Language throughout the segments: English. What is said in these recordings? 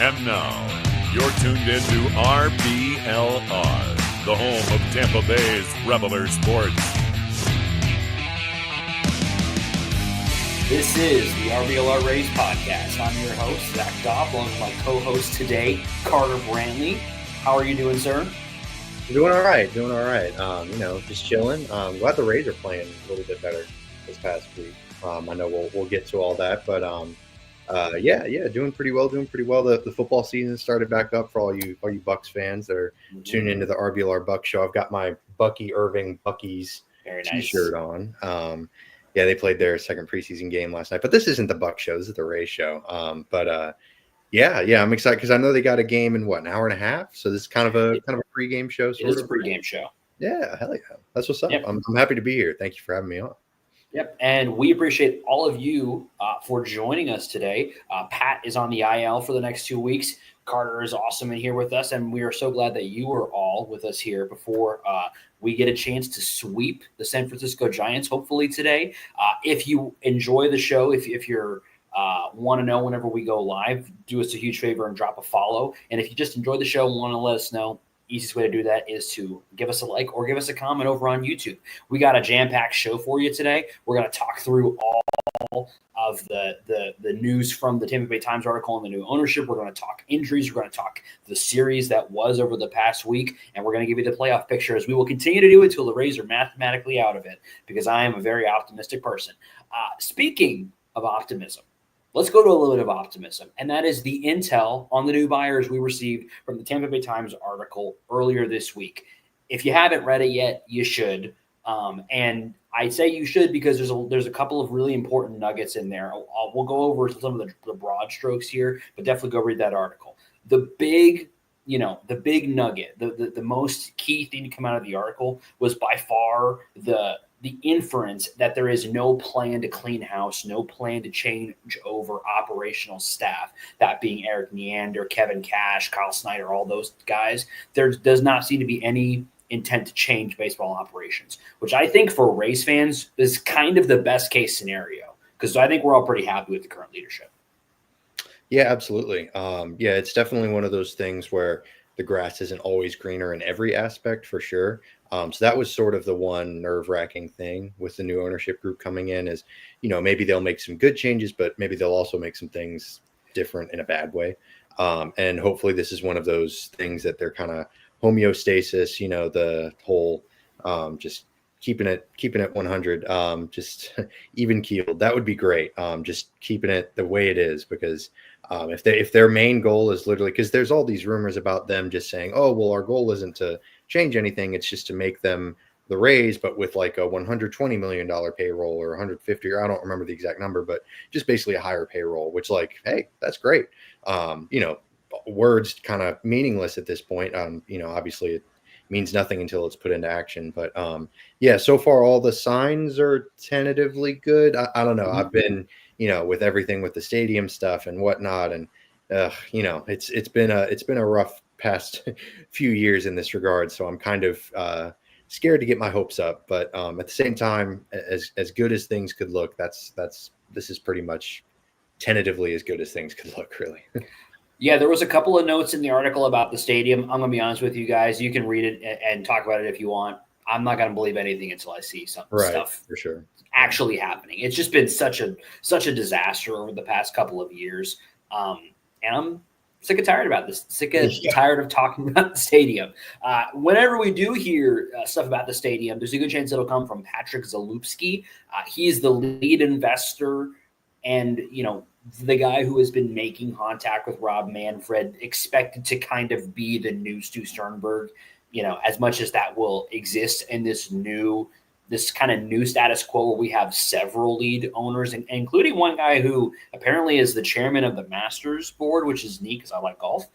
And now, you're tuned into RBLR, the home of Tampa Bay's RBLR Sports. This is the RBLR Rays podcast. I'm your host, Zach Goff, along with my co-host today, Carter Brantley. How are you doing, sir? Doing all right. Just chilling. Glad the Rays are playing a little bit better this past week. I know we'll get to all that, but doing pretty well. The football season started back up for all you Bucks fans that are tuning into the RBLR Buck Show. I've got my Bucky Irving Bucky's T-shirt on. They played their second preseason game last night, but this isn't the Buck Show. This is the Rays show. I'm excited because I know they got a game in an hour and a half. So this is kind of a pregame show. It is a pregame show. Yeah, hell yeah, that's what's up. Yep. I'm happy to be here. Thank you for having me on. Yep, and we appreciate all of you for joining us today. Pat is on the IL for the next 2 weeks. Carter is awesome in here with us, and we are so glad that you are all with us here before we get a chance to sweep the San Francisco Giants, hopefully today. If you enjoy the show, if you're want to know whenever we go live, do us a huge favor and drop a follow. And if you just enjoy the show and want to let us know, easiest way to do that is to give us a like or give us a comment over on YouTube. We got a jam-packed show for you today. We're going to talk through all of the news from the Tampa Bay Times article and the new ownership. We're going to talk injuries. We're going to talk the series that was over the past week, and we're going to give you the playoff picture as we will continue to do until the Rays are mathematically out of it, because I am a very optimistic person. Speaking of optimism, let's go to a little bit of optimism, and that is the intel on the new buyers we received from the Tampa Bay Times article earlier this week. If you haven't read it yet, you should. And I say you should because there's a couple of really important nuggets in there. We'll go over some of the broad strokes here, but definitely go read that article. The big nugget, the most key thing to come out of the article was by far the inference that there is no plan to clean house, no plan to change over operational staff, that being Eric Neander, Kevin Cash, Kyle Snyder, all those guys. There does not seem to be any intent to change baseball operations, which I think for Rays fans is kind of the best case scenario, because I think we're all pretty happy with the current leadership. Yeah, absolutely. It's definitely one of those things where the grass isn't always greener in every aspect, for sure. So that was sort of the one nerve-wracking thing with the new ownership group coming in is, maybe they'll make some good changes, but maybe they'll also make some things different in a bad way. And hopefully this is one of those things that they're kind of homeostasis, the whole just keeping it 100, just even keeled. That would be great. Just keeping it the way it is, because if their main goal is literally, because there's all these rumors about them just saying, oh, well, our goal isn't to change anything. It's just to make them the Rays, but with like a $120 million payroll or 150, or I don't remember the exact number, but just basically a higher payroll, which hey, that's great. Words kind of meaningless at this point. Obviously it means nothing until it's put into action, but so far all the signs are tentatively good. I don't know. I've been, with everything with the stadium stuff and whatnot. And, it's been a rough past few years in this regard. So I'm kind of scared to get my hopes up, but at the same time, as good as things could look, this is pretty much tentatively as good as things could look, really. Yeah, there was a couple of notes in the article about the stadium. I'm going to be honest with you guys. You can read it and talk about it if you want. I'm not going to believe anything until I see some stuff for sure actually happening. It's just been such a disaster over the past couple of years. And I'm sick and tired about this. Tired of talking about the stadium. Whenever we do hear stuff about the stadium, there's a good chance it'll come from Patrick Zalupski. He's the lead investor and, the guy who has been making contact with Rob Manfred, expected to kind of be the new Stu Sternberg, as much as that will exist in this kind of new status quo where we have several lead owners, including one guy who apparently is the chairman of the Masters board, which is neat because I like golf.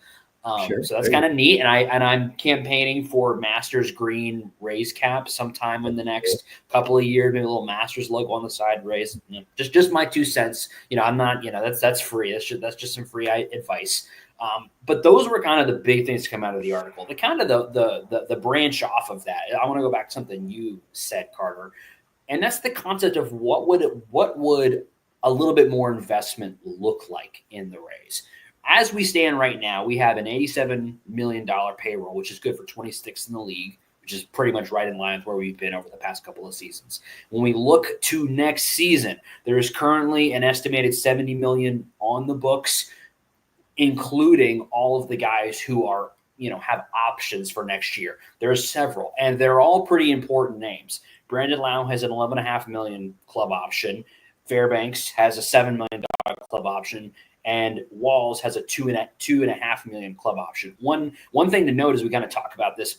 Sure. So that's kind of neat. And I'm campaigning for Masters green Rays cap sometime in the next couple of years, maybe a little Masters logo on the side, Rays. Just my 2 cents. I'm not, that's free. That's just some free advice. But those were kind of the big things to come out of the article. The kind of the branch off of that. I want to go back to something you said, Carter, and that's the concept of what would a little bit more investment look like in the Rays. as we stand right now, we have an $87 million payroll, which is good for 26th in the league, which is pretty much right in line with where we've been over the past couple of seasons. When we look to next season, there is currently an estimated $70 million on the books, including all of the guys who are, have options for next year. There's several, and they're all pretty important names. Brandon Lau has an $11.5 million club option. Fairbanks has a $7 million club option, and Walls has a $2.5 million club option. One thing to note as we kind of talk about this,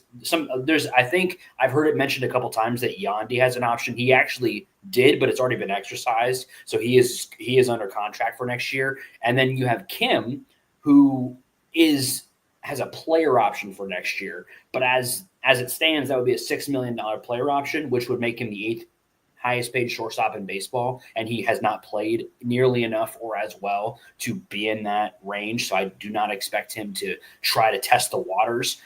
I think I've heard it mentioned a couple times that Yandy has an option. He actually did, but it's already been exercised, so he is under contract for next year. And then you have Kim, who has a player option for next year, but as it stands, that would be a $6 million player option, which would make him the 8th highest paid shortstop in baseball, and he has not played nearly enough or as well to be in that range. So I do not expect him to try to test the waters.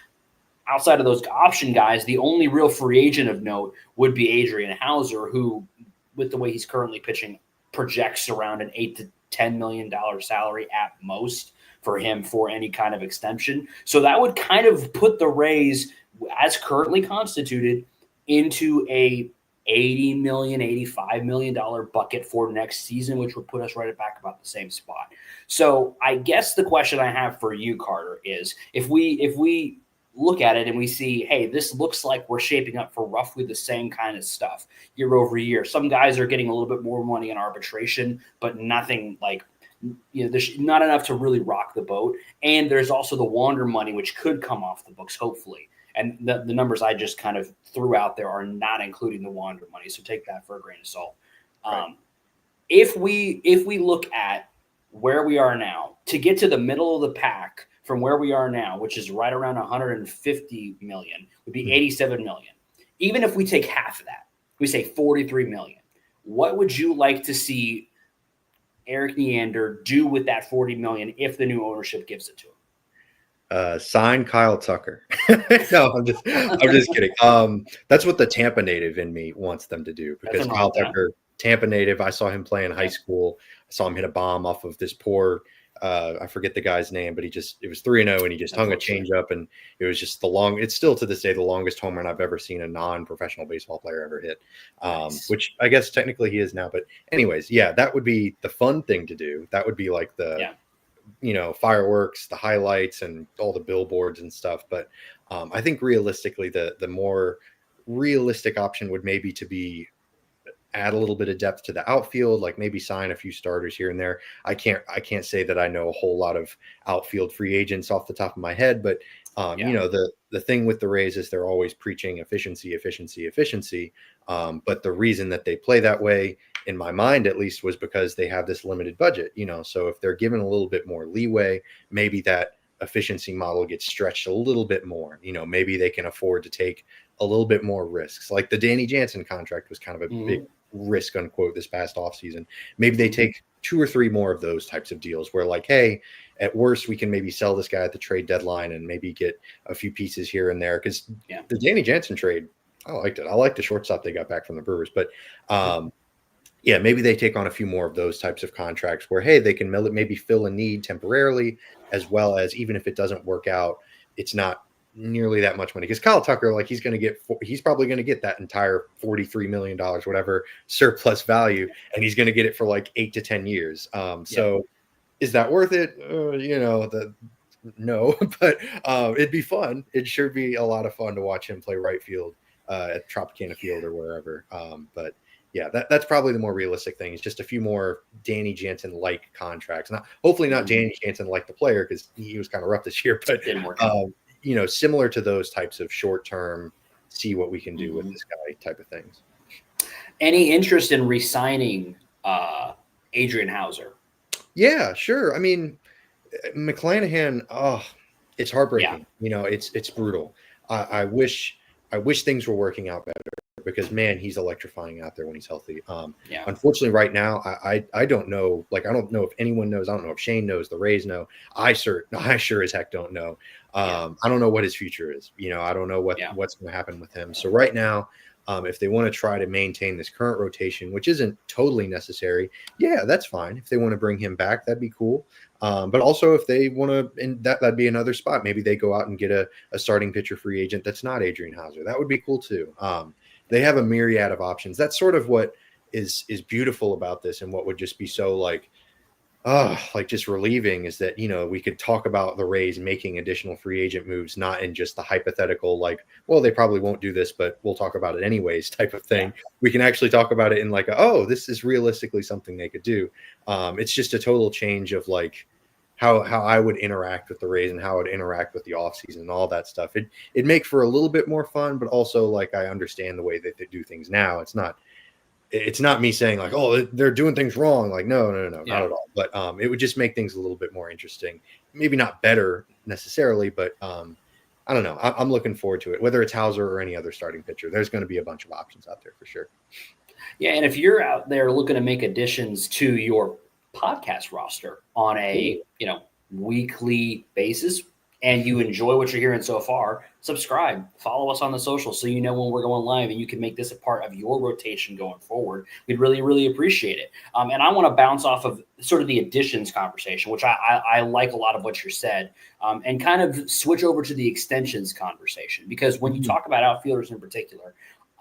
Outside of those option guys, the only real free agent of note would be Adrian Hauser, who, with the way he's currently pitching, projects around an $8 to $10 million salary at most for him for any kind of extension. So that would kind of put the Rays, as currently constituted, into a $80 million, $85 million bucket for next season, which would put us right back about the same spot. So I guess the question I have for you, Carter, is if we look at it and we see, hey, this looks like we're shaping up for roughly the same kind of stuff year over year. Some guys are getting a little bit more money in arbitration, but nothing like, there's not enough to really rock the boat. And there's also the Wander money, which could come off the books, hopefully. And the numbers I just kind of threw out there are not including the Wander money, so take that for a grain of salt. Right. If we look at where we are now, to get to the middle of the pack from where we are now, which is right around 150 million, would be 87 million. Even if we take half of that, we say 43 million. What would you like to see Eric Neander do with that 40 million if the new ownership gives it to him? Sign Kyle Tucker. No, I'm just kidding. That's what the Tampa native in me wants them to do, because Kyle Tucker, Tampa native, I saw him play in high school. I saw him hit a bomb off of this poor, I forget the guy's name, but it was 3-0 and he just hung a changeup, and it was just it's still to this day the longest home run I've ever seen a non-professional baseball player ever hit. Nice. Which I guess technically he is now, but anyways, yeah, that would be the fun thing to do. That would be like the fireworks, the highlights, and all the billboards and stuff. But I think realistically, the more realistic option would maybe to be add a little bit of depth to the outfield, like maybe sign a few starters here and there. I can't say that I know a whole lot of outfield free agents off the top of my head, but the thing with the Rays is they're always preaching efficiency. But the reason that they play that way, in my mind at least, was because they have this limited budget, so if they're given a little bit more leeway, maybe that efficiency model gets stretched a little bit more. Maybe they can afford to take a little bit more risks. Like the Danny Jansen contract was kind of a big risk, unquote, this past offseason. Maybe they take 2 or 3 more of those types of deals where, like, hey, at worst, we can maybe sell this guy at the trade deadline and maybe get a few pieces here and there. Because the Danny Jansen trade, I liked it. I like the shortstop they got back from the Brewers. But maybe they take on a few more of those types of contracts where, hey, they can maybe fill a need temporarily, as well as, even if it doesn't work out, it's not nearly that much money. Because Kyle Tucker, like, he's probably going to get that entire $43 million, whatever surplus value, and he's going to get it for like 8 to 10 years. So is that worth it? No, but it'd be fun. It sure be a lot of fun to watch him play right field at Tropicana Field or wherever. But yeah, that's probably the more realistic thing. Is just a few more Danny Jansen-like contracts. Hopefully not Danny Jansen like the player, because he was kind of rough this year. But similar to those types of short-term, see what we can do with this guy type of things. Any interest in re-signing Adrian Hauser? Yeah, sure. I mean, McClanahan, it's heartbreaking. Yeah. It's brutal. I wish things were working out better, because, man, he's electrifying out there when he's healthy. Unfortunately, right now, I don't know. Like, I don't know if anyone knows. I don't know if Shane knows. The Rays know. I sure as heck don't know. I don't know what his future is. I don't know what's going to happen with him. So right now, If they want to try to maintain this current rotation, which isn't totally necessary, yeah, that's fine. If they want to bring him back, that'd be cool. But also if they want to, and that'd be another spot. Maybe they go out and get a starting pitcher free agent that's not Adrian Hauser. That would be cool too. They have a myriad of options. That's sort of what is beautiful about this, and what would just be so like just relieving is that, we could talk about the Rays making additional free agent moves, not in just the hypothetical, like, well, they probably won't do this, but we'll talk about it anyways type of thing. Yeah. We can actually talk about it in like, this is realistically something they could do. It's just a total change of like how I would interact with the Rays and how I would interact with the offseason and all that stuff. It'd make for a little bit more fun, but also like I understand the way that they do things now. It's not me saying like, they're doing things wrong. Like, no, not at all. But it would just make things a little bit more interesting. Maybe not better necessarily, but I don't know. I'm looking forward to it. Whether it's Hauser or any other starting pitcher, there's going to be a bunch of options out there for sure. Yeah, and if you're out there looking to make additions to your podcast roster on a weekly basis, and you enjoy what you're hearing so far, subscribe, follow us on the socials so you know when we're going live, and you can make this a part of your rotation going forward. We'd really, really appreciate it. And I want to bounce off of sort of the additions conversation, which I like a lot of what you said, and kind of switch over to the extensions conversation. Because when you talk about outfielders in particular,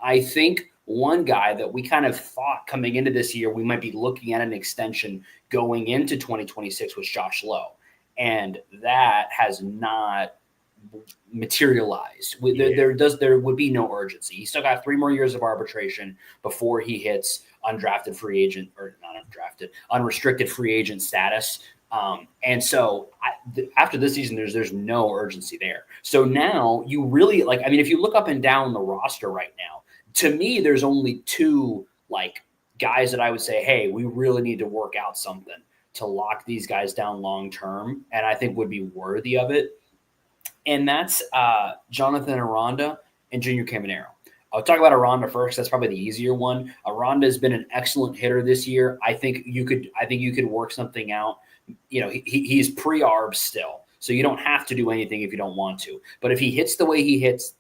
I think one guy that we kind of thought coming into this year we might be looking at an extension going into 2026 was Josh Lowe. And that has not materialized. There would be no urgency. He's still got 3 more years of arbitration before he hits undrafted free agent, or not undrafted, unrestricted free agent status. And so after this season, there's no urgency there. So now you really if you look up and down the roster right now, to me, there's only 2 guys that I would say, hey, we really need to work out something to lock these guys down long term, and I think would be worthy of it. And that's Jonathan Aranda and Junior Caminero. I'll talk about Aranda first. That's probably the easier one. Aranda has been an excellent hitter this year. I think you could work something out. He's pre-arb still, so you don't have to do anything if you don't want to. But if he hits the way he hits,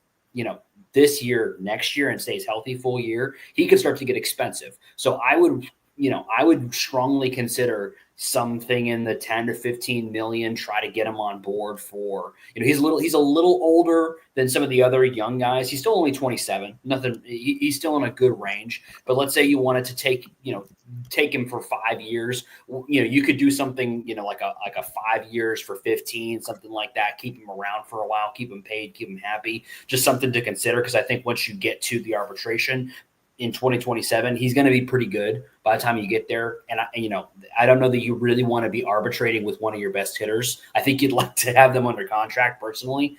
this year, next year, and stays healthy full year, he could start to get expensive. So I would strongly consider something in the 10 to 15 million, try to get him on board for, he's a little older than some of the other young guys. He's still only 27, he's still in a good range, but let's say you wanted to take him for 5 years, you could do something, like a 5 years for 15, something like that, keep him around for a while, keep him paid, keep him happy, just something to consider. Cause I think once you get to the arbitration in 2027, he's going to be pretty good by the time you get there. And I don't know that you really want to be arbitrating with one of your best hitters. I think you'd like to have them under contract personally.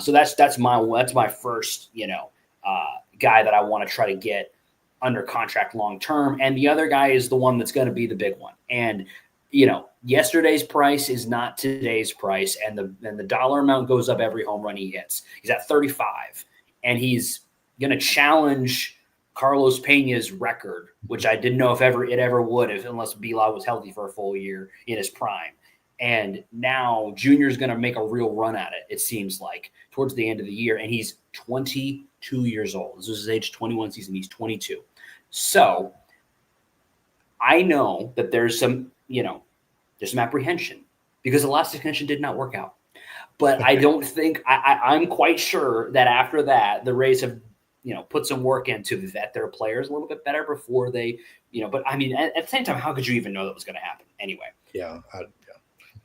So that's my first, guy that I want to try to get under contract long-term. And the other guy is the one that's going to be the big one. And, yesterday's price is not today's price. And the dollar amount goes up every home run he hits. He's at 35, and he's going to challenge Carlos Pena's record, which I didn't know if it ever would, unless Bila was healthy for a full year in his prime. And now Junior's going to make a real run at it, it seems like, towards the end of the year. And he's 22 years old. This is his age 21 season. He's 22. So I know that there's some apprehension because the last extension did not work out. But I don't think I'm quite sure that after that, the Rays have put some work in to vet their players a little bit better before they, but I mean, at the same time, how could you even know that was going to happen anyway? Yeah.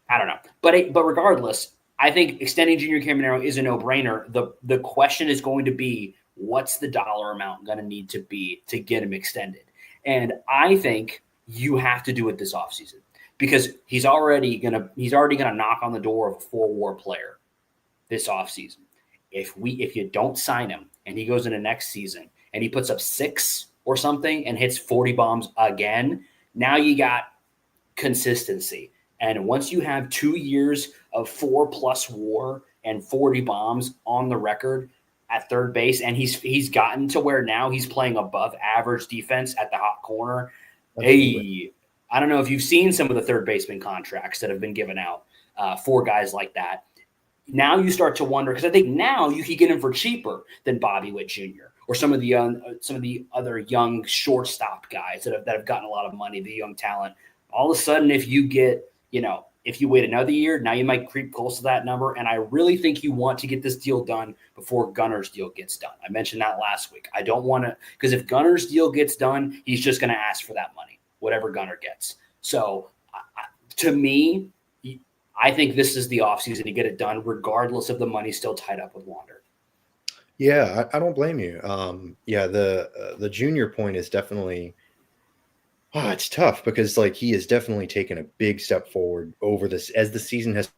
I don't know. But regardless, I think extending Junior Caminero is a no-brainer. The question is going to be, what's the dollar amount going to need to be to get him extended? And I think you have to do it this offseason because he's already going to knock on the door of a 4-WAR player this offseason. If you don't sign him and he goes into next season and he puts up 6 or something and hits 40 bombs again, now you got consistency. And once you have 2 years of 4+ WAR and 40 bombs on the record at third base, and he's gotten to where now he's playing above average defense at the hot corner. Hey, I don't know if you've seen some of the third baseman contracts that have been given out for guys like that. Now you start to wonder, because I think now you could get him for cheaper than Bobby Witt Jr. or some of the other young shortstop guys that have gotten a lot of money, the young talent. All of a sudden, if you get, if you wait another year, now you might creep close to that number. And I really think you want to get this deal done before Gunner's deal gets done. I mentioned that last week. I don't want to, because if Gunner's deal gets done, he's just going to ask for that money, whatever Gunner gets. So to me, I think this is the offseason to get it done, regardless of the money still tied up with Wander. Yeah, I don't blame you. The junior point is definitely it's tough because he has definitely taken a big step forward over this as the season has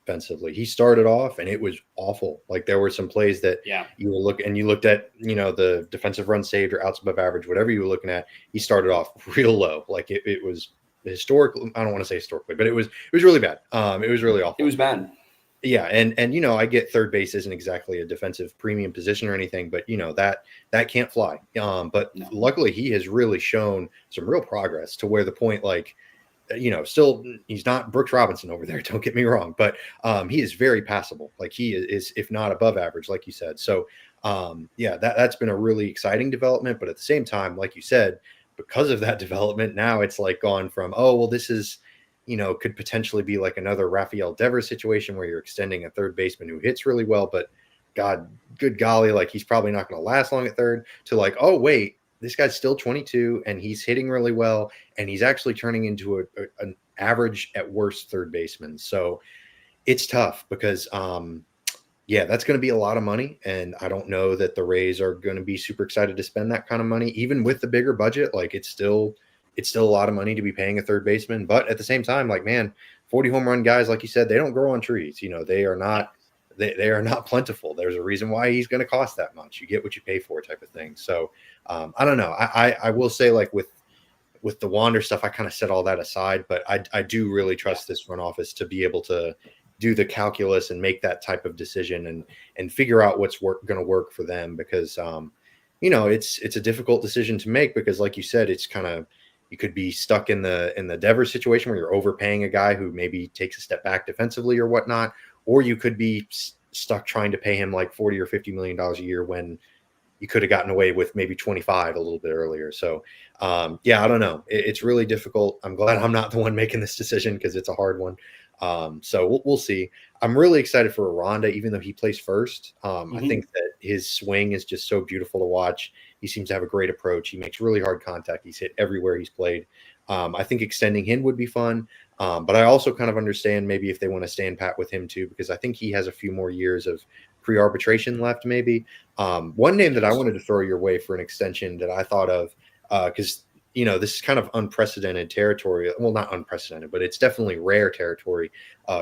offensively. He started off and it was awful. There were some plays that you looked at, the defensive run saved or outs above average, whatever you were looking at. He started off real low. It was historically, I don't want to say historically, but it was really bad. It was really awful. It was bad. Yeah, and I get third base isn't exactly a defensive premium position or anything, but that can't fly. But no. Luckily he has really shown some real progress to where the point still he's not Brooks Robinson over there, don't get me wrong, but he is very passable. He is if not above average, like you said. So that's been a really exciting development, but at the same time, like you said, because of that development, now it's gone from this is could potentially be another Rafael Devers situation where you're extending a third baseman who hits really well, but good golly, he's probably not going to last long at third, to wait, this guy's still 22 and he's hitting really well and he's actually turning into an average at worst third baseman. So it's tough because that's going to be a lot of money, and I don't know that the Rays are going to be super excited to spend that kind of money, even with the bigger budget. It's still a lot of money to be paying a third baseman. But at the same time, 40 home run guys, like you said, they don't grow on trees. They are not plentiful. There's a reason why he's going to cost that much. You get what you pay for type of thing. So I don't know. I will say with the Wander stuff, I kind of set all that aside, but I do really trust this front office to be able to do the calculus and make that type of decision and figure out what's going to work for them, because it's a difficult decision to make, because like you said, it's kind of, you could be stuck in the Devers situation where you're overpaying a guy who maybe takes a step back defensively or whatnot, or you could be stuck trying to pay him $40 or $50 million a year when you could have gotten away with maybe 25 a little bit earlier. So I don't know. It's really difficult. I'm glad I'm not the one making this decision because it's a hard one. So we'll see. I'm really excited for Aranda, even though he plays first. I think that his swing is just so beautiful to watch. He seems to have a great approach. He makes really hard contact. He's hit everywhere he's played. I think extending him would be fun. But I also kind of understand maybe if they want to stand pat with him too, because I think he has a few more years of pre-arbitration left maybe. One name that I wanted to throw your way for an extension that I thought of, because this is kind of unprecedented territory. Well, not unprecedented, but it's definitely rare territory.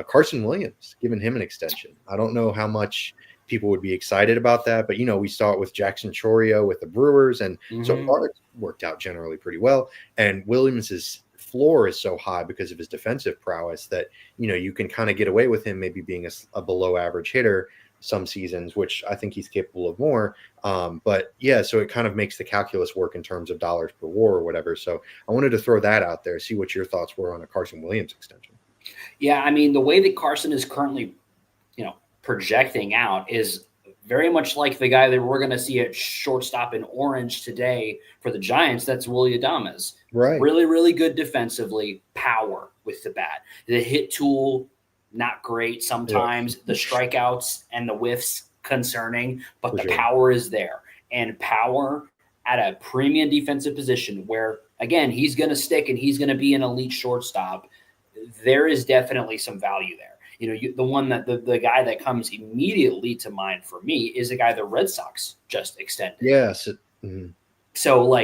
Carson Williams, giving him an extension. I don't know how much people would be excited about that, but we saw it with Jackson Chorio with the Brewers, and so far it's worked out generally pretty well. And Williams's floor is so high because of his defensive prowess that you can kind of get away with him maybe being a below average hitter some seasons, which I think he's capable of more. So it kind of makes the calculus work in terms of dollars per WAR or whatever. So I wanted to throw that out there, see what your thoughts were on a Carson Williams extension. Yeah, I mean, the way that Carson is currently, projecting out is very much like the guy that we're going to see at shortstop in orange today for the Giants. That's Willy Adames. Right. Really, really good defensively, power with the bat. The hit tool, not great sometimes. Yeah. The strikeouts and the whiffs concerning, but the power is there. And power at a premium defensive position where, again, he's going to stick and he's going to be an elite shortstop. There is definitely some value there. The one that the guy that comes immediately to mind for me is the guy the Red Sox just extended. Yes. So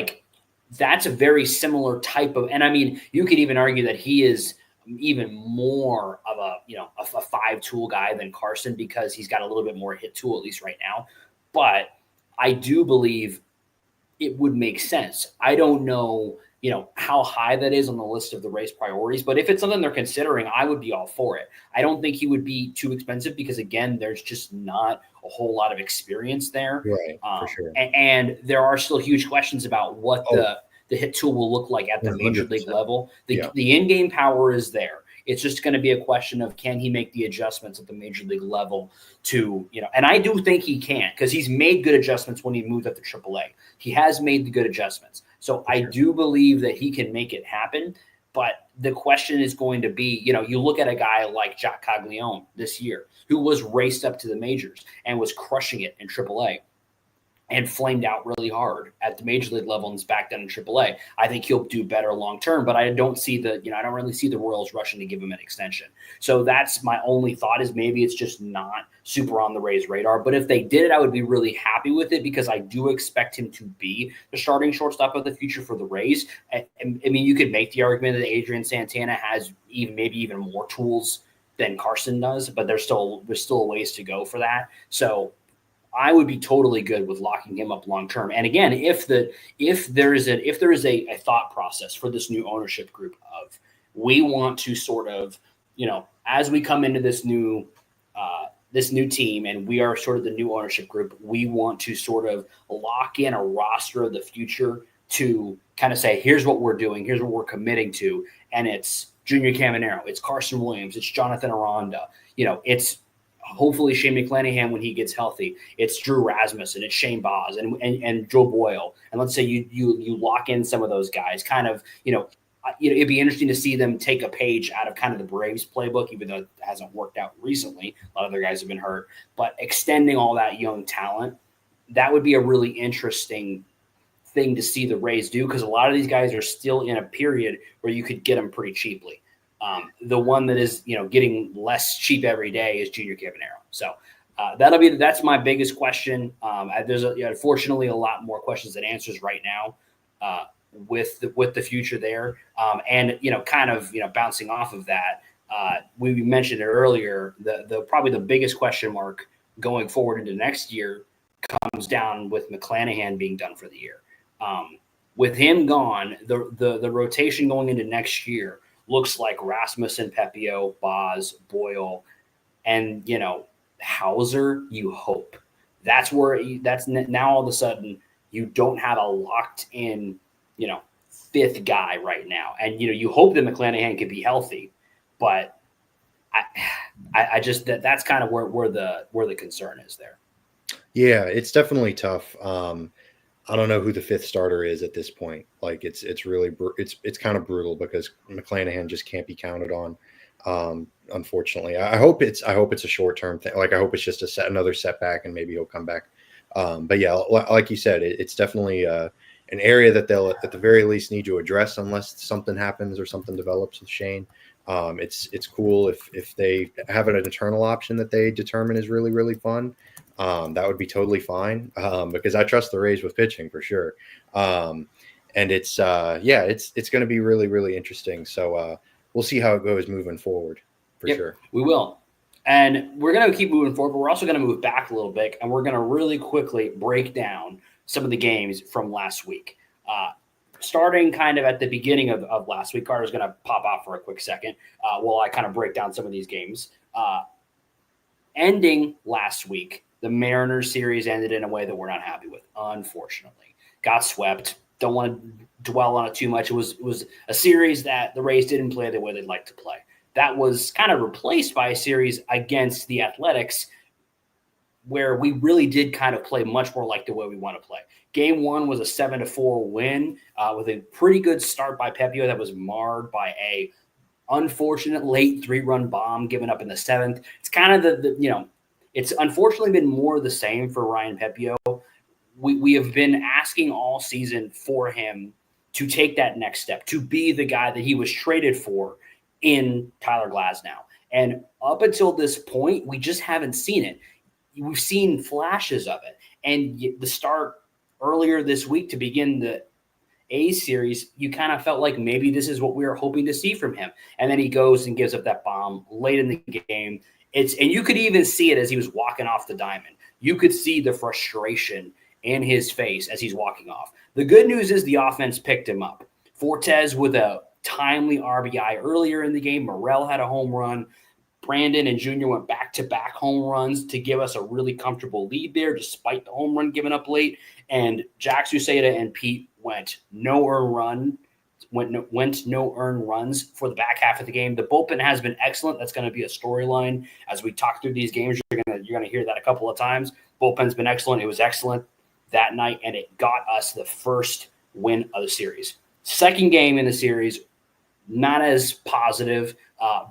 that's a very similar type of, and I mean, you could even argue that he is even more of a five tool guy than Carson, because he's got a little bit more hit tool, at least right now. But I do believe it would make sense. I don't know, how high that is on the list of the Rays priorities, but if it's something they're considering, I would be all for it. I don't think he would be too expensive because, again, there's just not a whole lot of experience there. Right, for sure. And there are still huge questions about what the hit tool will look like at the 100%. Major league level. The in-game power is there. It's just going to be a question of, can he make the adjustments at the major league level to, and I do think he can, because he's made good adjustments when he moved up to AAA. He has made the good adjustments. So I do believe that he can make it happen. But the question is going to be, you look at a guy like Jack Caglione this year, who was raced up to the majors and was crushing it in AAA and flamed out really hard at the major league level and is back down in AAA. I think he'll do better long term, but I don't see I don't really see the Royals rushing to give him an extension. So that's my only thought, is maybe it's just not super on the Rays' radar. But if they did it, I would be really happy with it, because I do expect him to be the starting shortstop of the future for the Rays. I mean, you could make the argument that Adrian Santana has maybe even more tools than Carson does, but there's still a ways to go for that. So I would be totally good with locking him up long term. And again, if there is a thought process for this new ownership group of, we want to sort of, as we come into this new team and we are sort of the new ownership group, we want to sort of lock in a roster of the future to kind of say, here's what we're doing, here's what we're committing to, and it's Junior Caminero, it's Carson Williams, it's Jonathan Aranda, it's hopefully Shane McClanahan when he gets healthy. It's Drew Rasmussen, it's Shane Baz, and Joe Boyle. And let's say you lock in some of those guys. Kind of, it'd be interesting to see them take a page out of kind of the Braves playbook, even though it hasn't worked out recently. A lot of their guys have been hurt, but extending all that young talent, that would be a really interesting thing to see the Rays do, because a lot of these guys are still in a period where you could get them pretty cheaply. The one that is, getting less cheap every day is Junior Caminero. So that's my biggest question. There's unfortunately a lot more questions than answers right now with the future there. And bouncing off of that, we mentioned it earlier. The probably the biggest question mark going forward into next year comes down with McClanahan being done for the year. With him gone, the rotation going into next year looks like Rasmussen, Pepio, Baz, Boyle, and, Hauser, you hope. That's now all of a sudden you don't have a locked in, fifth guy right now. And, you hope that McClanahan could be healthy, but I just, that's kind of where the concern is there. Yeah, it's definitely tough. I don't know who the fifth starter is at this point. Like it's really it's kind of brutal, because McClanahan just can't be counted on. Unfortunately, I hope it's a short-term thing. Like I hope it's just another setback and maybe he'll come back. But yeah, like you said, it's definitely an area that they'll at the very least need to address unless something happens or something develops with Shane. It's cool if they have an internal option that they determine is really, really fun. That would be totally fine, because I trust the Rays with pitching for sure. And it's going to be really, really interesting. So we'll see how it goes moving forward for sure. We will. And we're going to keep moving forward, but we're also going to move back a little bit, and we're going to really quickly break down some of the games from last week. Starting kind of at the beginning of last week, Carter's going to pop out for a quick second while I kind of break down some of these games. Ending last week, the Mariners series ended in a way that we're not happy with, unfortunately. Got swept. Don't want to dwell on it too much. It was a series that the Rays didn't play the way they'd like to play. That was kind of replaced by a series against the Athletics where we really did kind of play much more like the way we want to play. Game one was a 7-4 win with a pretty good start by Pepio that was marred by a unfortunate late 3-run bomb given up in the seventh. It's kind of it's unfortunately been more of the same for Ryan Pepio. We have been asking all season for him to take that next step, to be the guy that he was traded for in Tyler Glasnow. And up until this point, we just haven't seen it. We've seen flashes of it. And the start earlier this week to begin the A series, you kind of felt like maybe this is what we were hoping to see from him. And then he goes and gives up that bomb late in the game. And you could even see it as he was walking off the diamond. You could see the frustration in his face as he's walking off. The good news is the offense picked him up. Fortes with a timely RBI earlier in the game. Morel had a home run. Brandon and Junior went back-to-back home runs to give us a really comfortable lead there, despite the home run given up late. And Jax Uceda and Pete went no earned run went no earned runs for the back half of the game. The bullpen has been excellent. That's going to be a storyline as we talk through these games. You're going to hear that a couple of times. Bullpen's been excellent. It was excellent that night, and it got us the first win of the series. Second game in the series, not as positive.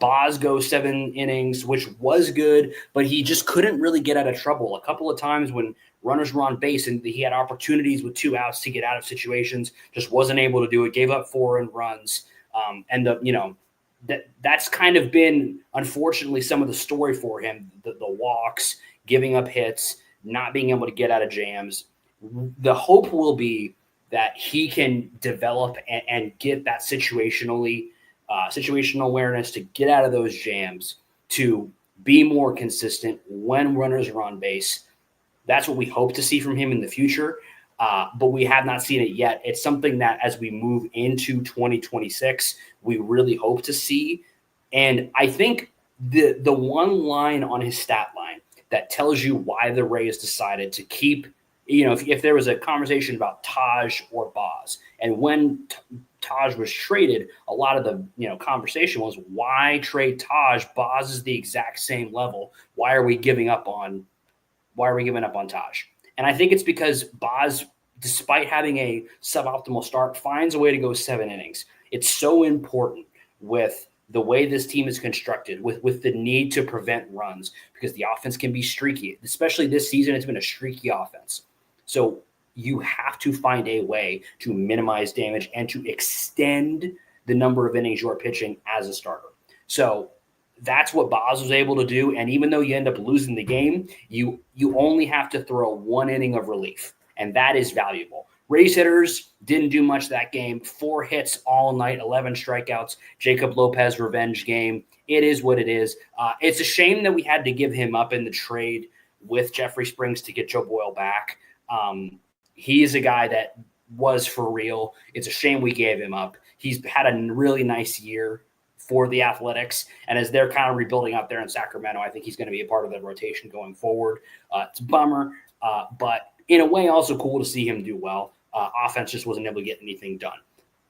Boz goes 7 innings, which was good, but he just couldn't really get out of trouble. A couple of times when runners were on base and he had opportunities with 2 outs to get out of situations, just wasn't able to do it, gave up 4 earned runs. That's kind of been, unfortunately, some of the story for him, the walks, giving up hits, not being able to get out of jams. The hope will be that he can develop and get that situational awareness to get out of those jams, to be more consistent when runners are on base. That's what we hope to see from him in the future, but we have not seen it yet. It's something that as we move into 2026, we really hope to see. And I think the one line on his stat line that tells you why the Rays decided to keep, if there was a conversation about Taj or Boz, and when Taj was traded, a lot of the conversation was, why trade Taj? Boz is the exact same level. Why are we giving up on Taj? And I think it's because Boz, despite having a suboptimal start, finds a way to go 7 innings. It's so important with the way this team is constructed, with the need to prevent runs, because the offense can be streaky. Especially this season, it's been a streaky offense. So you have to find a way to minimize damage and to extend the number of innings you're pitching as a starter. So that's what Boz was able to do. And even though you end up losing the game, you only have to throw 1 inning of relief, and that is valuable. Rays hitters didn't do much that game. 4 hits all night, 11 strikeouts. Jacob Lopez revenge game. It is what it is. It's a shame that we had to give him up in the trade with Jeffrey Springs to get Joe Boyle back. He is a guy that was for real. It's a shame we gave him up. He's had a really nice year for the Athletics, and as they're kind of rebuilding out there in Sacramento, I think he's going to be a part of the rotation going forward. It's a bummer, but in a way also cool to see him do well. Offense just wasn't able to get anything done.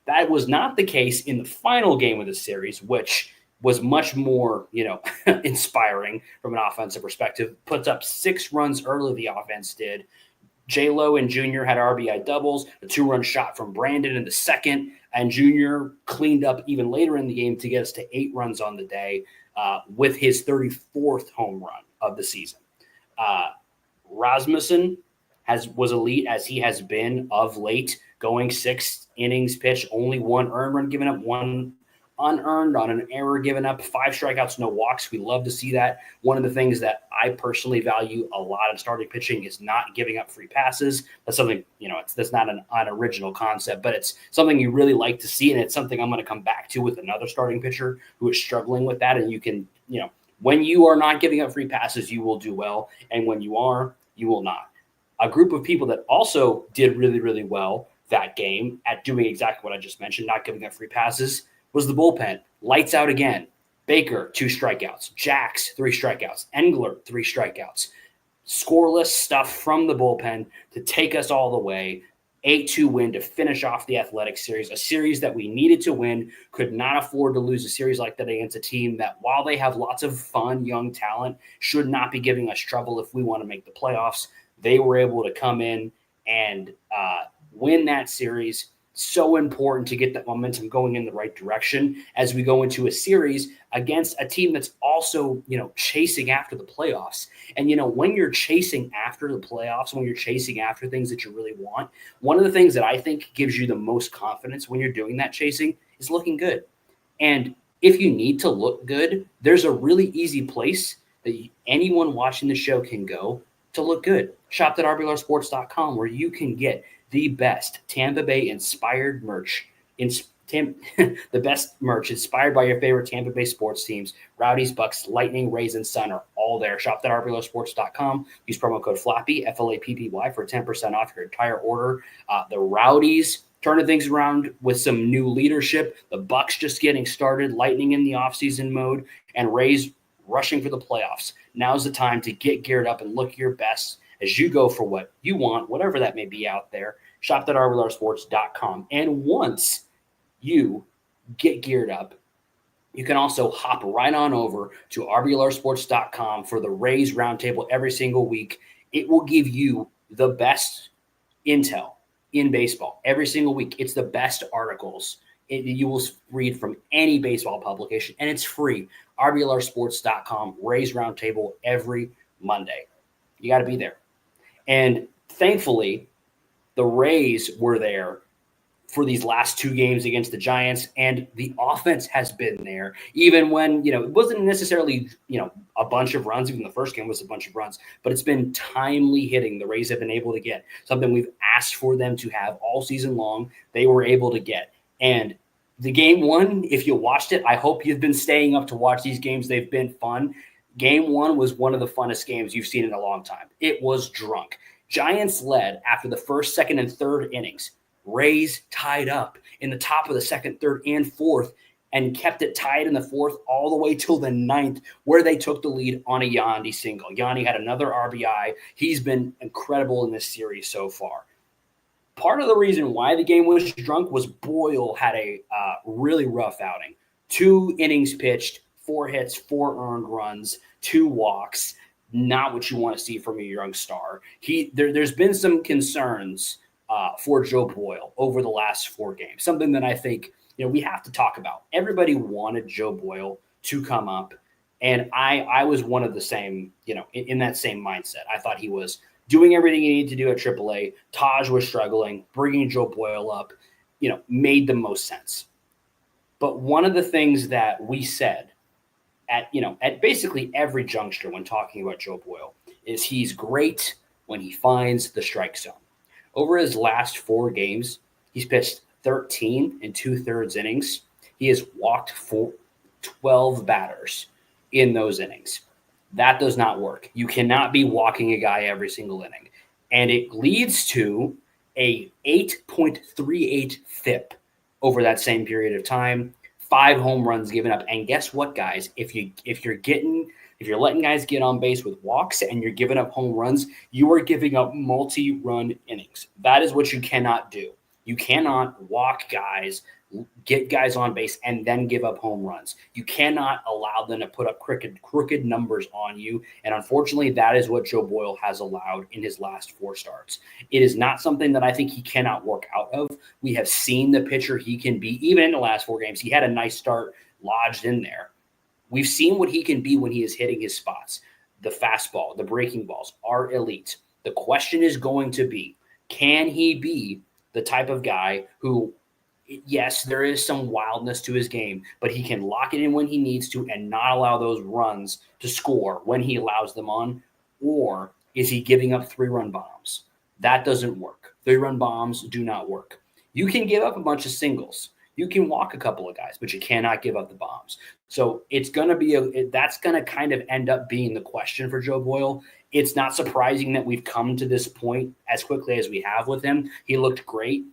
That was not the case in the final game of the series, which was much more, inspiring from an offensive perspective. Puts up 6 runs early, the offense did. J-Lo and Junior had RBI doubles, a 2-run shot from Brandon in the second, and Junior cleaned up even later in the game to get us to 8 runs on the day with his 34th home run of the season. Rasmussen was elite as he has been of late, going 6 innings pitched, only 1 earned run given up, 1 unearned on an error given up, 5 strikeouts, no walks. We love to see that. One of the things that I personally value a lot in starting pitching is not giving up free passes. That's something, that's not an original concept, but it's something you really like to see. And it's something I'm going to come back to with another starting pitcher who is struggling with that. And you can, when you are not giving up free passes, you will do well. And when you are, you will not. A group of people that also did really, really well that game at doing exactly what I just mentioned, not giving up free passes, was the bullpen. Lights out again. Baker, 2 strikeouts. Jax, 3 strikeouts. Engler, 3 strikeouts. Scoreless stuff from the bullpen to take us all the way. 8-2 win to finish off the Athletics series, a series that we needed to win, could not afford to lose a series like that against a team that, while they have lots of fun, young talent, should not be giving us trouble if we want to make the playoffs. They were able to come in and win that series. So important to get that momentum going in the right direction as we go into a series against a team that's also, chasing after the playoffs. And, when you're chasing after the playoffs, when you're chasing after things that you really want, one of the things that I think gives you the most confidence when you're doing that chasing is looking good. And if you need to look good, there's a really easy place that anyone watching the show can go to look good. Shop.RBLRsports.com, where you can get the best Tampa Bay inspired merch, the best merch inspired by your favorite Tampa Bay sports teams. Rowdies, Bucks, Lightning, Rays, and Sun are all there. Shop.RBLRsports.com. Use promo code FLAPPY, FLAPPY, for 10% off your entire order. The Rowdies turning things around with some new leadership. The Bucks just getting started, Lightning in the offseason mode, and Rays rushing for the playoffs. Now's the time to get geared up and look your best as you go for what you want, whatever that may be out there. Shop.RBLRsports.com. And once you get geared up. You can also hop right on over to RBLRsports.com for the Rays Roundtable every single week. It will give you the best intel in baseball every single week. It's the best articles you will read from any baseball publication, and it's free. RBLRsports.com, Rays Roundtable every Monday. You got to be there. And thankfully, the Rays were there for these last 2 games against the Giants, and the offense has been there, even when, it wasn't necessarily, a bunch of runs. Even the first game was a bunch of runs, but it's been timely hitting the Rays have been able to get, something we've asked for them to have all season long. They were able to get. And the game 1, if you watched it, I hope you've been staying up to watch these games. They've been fun. Game 1 was one of the funnest games you've seen in a long time. It was drunk. Giants led after the first, second, and third innings. Rays tied up in the top of the second, third, and fourth, and kept it tied in the fourth all the way till the 9th, where they took the lead on a Yandy single. Yandy had another RBI. He's been incredible in this series so far. Part of the reason why the game was drunk was Boyle had a really rough outing. 2 innings pitched, 4 hits, 4 earned runs, 2 walks. Not what you want to see from a young star. There's been some concerns for Joe Boyle over the last 4 games, something that I think we have to talk about. Everybody wanted Joe Boyle to come up, and I was one of the same, in that same mindset. I thought he was doing everything he needed to do at AAA. Taj was struggling. Bringing Joe Boyle up, made the most sense. But one of the things that we said at basically every juncture when talking about Joe Boyle is he's great when he finds the strike zone. Over his last 4 games, he's pitched 13 2/3 innings. He has walked 12 batters in those innings. That does not work. You cannot be walking a guy every single inning. And it leads to a 8.38 FIP over that same period of time, 5 home runs given up. And guess what, guys? If you're letting guys get on base with walks and you're giving up home runs, you are giving up multi-run innings. That is what you cannot do. You cannot walk guys, get guys on base, and then give up home runs. You cannot allow them to put up crooked numbers on you. And unfortunately, that is what Joe Boyle has allowed in his last 4 starts. It is not something that I think he cannot work out of. We have seen the pitcher he can be. Even in the last 4 games, he had a nice start lodged in there. We've seen what he can be when he is hitting his spots. The fastball, the breaking balls are elite. The question is going to be, can he be the type of guy who, yes, there is some wildness to his game, but he can lock it in when he needs to and not allow those runs to score when he allows them on? Or is he giving up 3-run bombs? That doesn't work. 3-run bombs do not work. You can give up a bunch of singles. You can walk a couple of guys, but you cannot give up the bombs. So it's going to be that's going to kind of end up being the question for Joe Boyle. It's not surprising that we've come to this point as quickly as we have with him. He looked great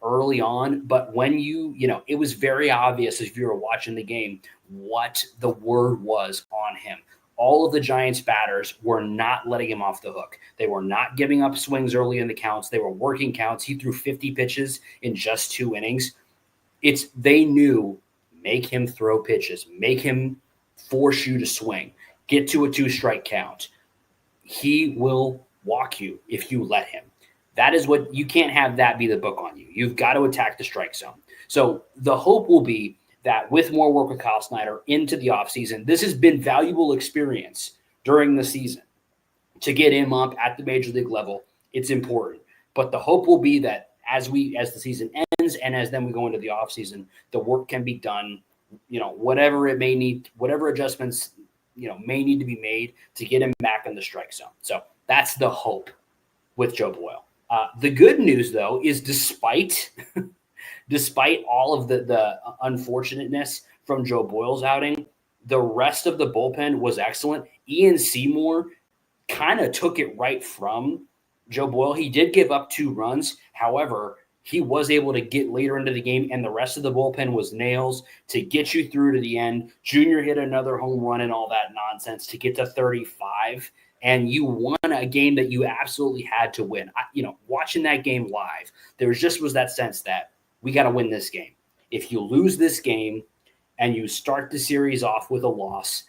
early on, but when it was very obvious if you were watching the game what the word was on him. All of the Giants batters were not letting him off the hook. They were not giving up swings early in the counts. They were working counts. He threw 50 pitches in just 2 innings. They knew, make him throw pitches, make him force you to swing, get to a 2-strike count. He will walk you if you let him. That is what you can't have that be the book on you. You've got to attack the strike zone. So the hope will be that with more work with Kyle Snyder into the offseason, this has been valuable experience during the season to get him up at the major league level. It's important. But the hope will be that as the season ends and as then we go into the offseason, the work can be done, whatever it may need, whatever adjustments, may need to be made to get him back in the strike zone. So that's the hope with Joe Boyle. The good news, though, is despite all of the unfortunateness from Joe Boyle's outing, the rest of the bullpen was excellent. Ian Seymour kind of took it right from Joe Boyle. He did give up 2 runs. However, he was able to get later into the game, and the rest of the bullpen was nails to get you through to the end. Junior hit another home run and all that nonsense to get to 35, and you won a game that you absolutely had to win. Watching that game live, there was that sense that we got to win this game. if you lose this game and you start the series off with a loss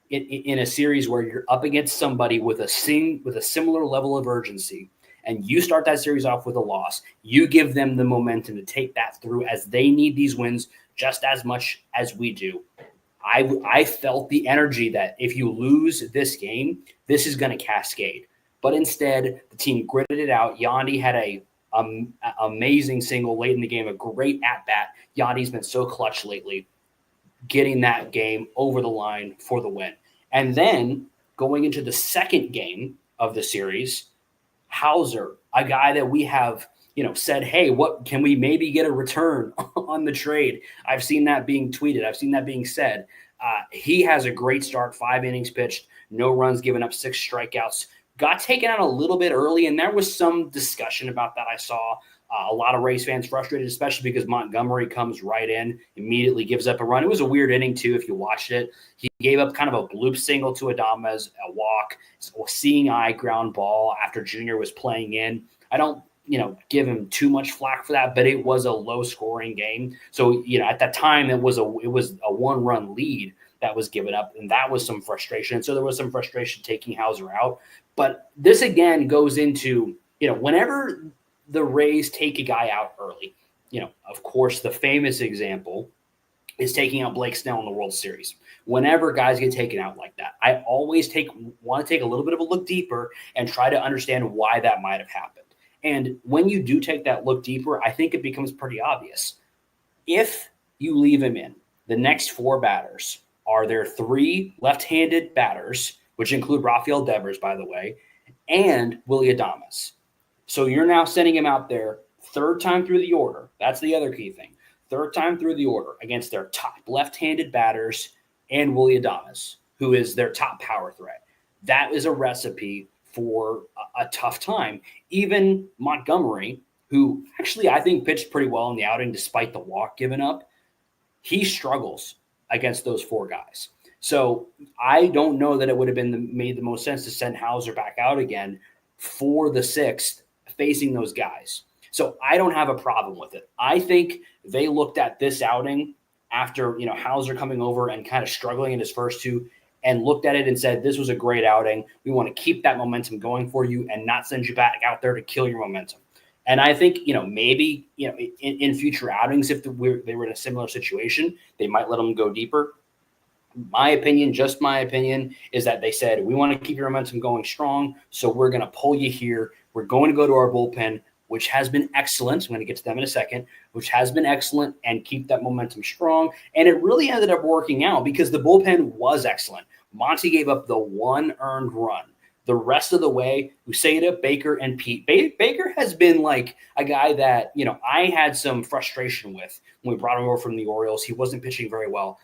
in a series where you're up against somebody with a similar level of urgency, and you start that series off with a loss, you give them the momentum to take that through, as they need these wins just as much as we do. I felt the energy that if you lose this game, this is going to cascade. But instead, the team gritted it out. Yandy had a amazing single late in the game, a great at-bat. Yandy's been so clutch lately, getting that game over the line for the win. And then going into the second game of the series, Hauser, a guy that we have said, hey, what can we maybe get a return on the trade? I've seen that being tweeted. I've seen that being said. He has a great start, 5 innings pitched, no runs given up, 6 strikeouts. Got taken out a little bit early, and there was some discussion about that. I saw a lot of Rays fans frustrated, especially because Montgomery comes right in, immediately gives up a run. It was a weird inning, too, if you watched it. He gave up kind of a bloop single to Adames, a walk, a seeing eye ground ball after Junior was playing in. I don't give him too much flack for that, but it was a low-scoring game. So, at that time, it was a 1-run lead that was given up, and that was some frustration. So there was some frustration taking Hauser out. But this, again, goes into, whenever the Rays take a guy out early, of course, the famous example is taking out Blake Snell in the World Series. Whenever guys get taken out like that, I always want to take a little bit of a look deeper and try to understand why that might have happened. And when you do take that look deeper, I think it becomes pretty obvious. If you leave him in, the next 4 batters are their 3 left-handed batters, which include Rafael Devers, by the way, and Willy Adames. So you're now sending him out there 3rd time through the order. That's the other key thing. 3rd time through the order against their top left-handed batters and Willy Adames, who is their top power threat. That is a recipe for a tough time. Even Montgomery, who actually I think pitched pretty well in the outing despite the walk given up, he struggles against those 4 guys. So I don't know that it would have made the most sense to send Hauser back out again for the 6th facing those guys. So I don't have a problem with it. I think they looked at this outing after Hauser coming over and kind of struggling in his first 2 and looked at it and said, this was a great outing. We want to keep that momentum going for you and not send you back out there to kill your momentum. And I think, maybe, in future outings, if they were in a similar situation, they might let them go deeper. My opinion, just my opinion, is that they said, we want to keep your momentum going strong, so we're going to pull you here. We're going to go to our bullpen, which has been excellent. I'm going to get to them in a second, which has been excellent, and keep that momentum strong. And it really ended up working out because the bullpen was excellent. Monty gave up the 1 earned run. The rest of the way, Uceda, Baker, and Pete. Baker has been like a guy that, I had some frustration with when we brought him over from the Orioles. He wasn't pitching very well.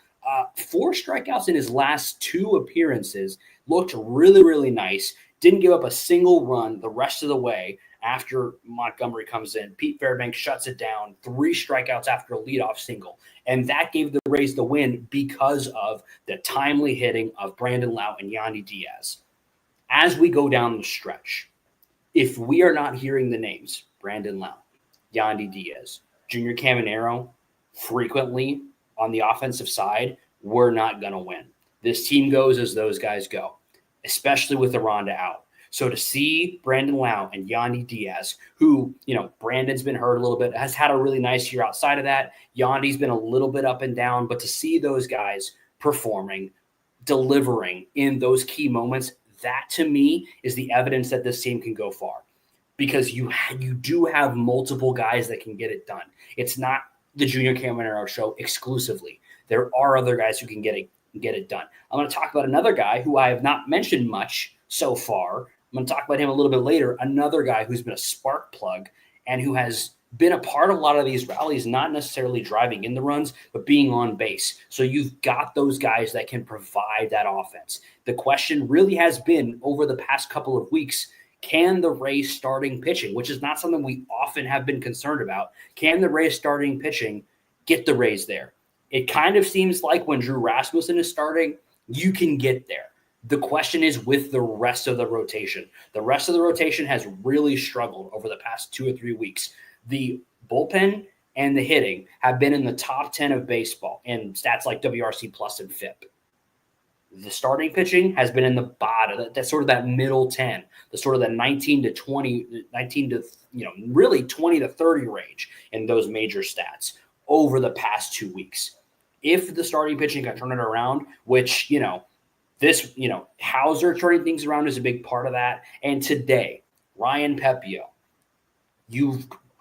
4 strikeouts in his last 2 appearances, looked really, really nice. Didn't give up a single run the rest of the way after Montgomery comes in. Pete Fairbanks shuts it down, 3 strikeouts after a leadoff single. And that gave the Rays the win because of the timely hitting of Brandon Lau and Yandy Diaz. As we go down the stretch, if we are not hearing the names, Brandon Lau, Yandy Diaz, Junior Caminero, frequently on the offensive side, we're not going to win. This team goes as those guys go, especially with Aranda out. So to see Brandon Lau and Yandy Diaz, who, Brandon's been hurt a little bit, has had a really nice year outside of that. Yandy's been a little bit up and down, but to see those guys performing, delivering in those key moments, that to me is the evidence that this team can go far, because you do have multiple guys that can get it done. It's not the Junior Caminero show exclusively. There are other guys who can get it done. I'm going to talk about another guy who I have not mentioned much so far. I'm going to talk about him a little bit later. Another guy who's been a spark plug and who has been a part of a lot of these rallies, not necessarily driving in the runs, but being on base. So you've got those guys that can provide that offense. The question really has been over the past couple of weeks, can the Rays starting pitching, which is not something we often have been concerned about, can the Rays starting pitching get the Rays there? It kind of seems like when Drew Rasmussen is starting, you can get there. The question is with the rest of the rotation. The rest of the rotation has really struggled over the past 2 or 3 weeks. The bullpen and the hitting have been in the top 10 of baseball in stats like WRC plus and FIP. The starting pitching has been in the bottom, that's sort of that middle 10, the sort of the 19 to 20, 19 to, really 20 to 30 range in those major stats over the past 2 weeks. If the starting pitching can turn it around, which, Hauser turning things around is a big part of that. And today, Ryan Pepio,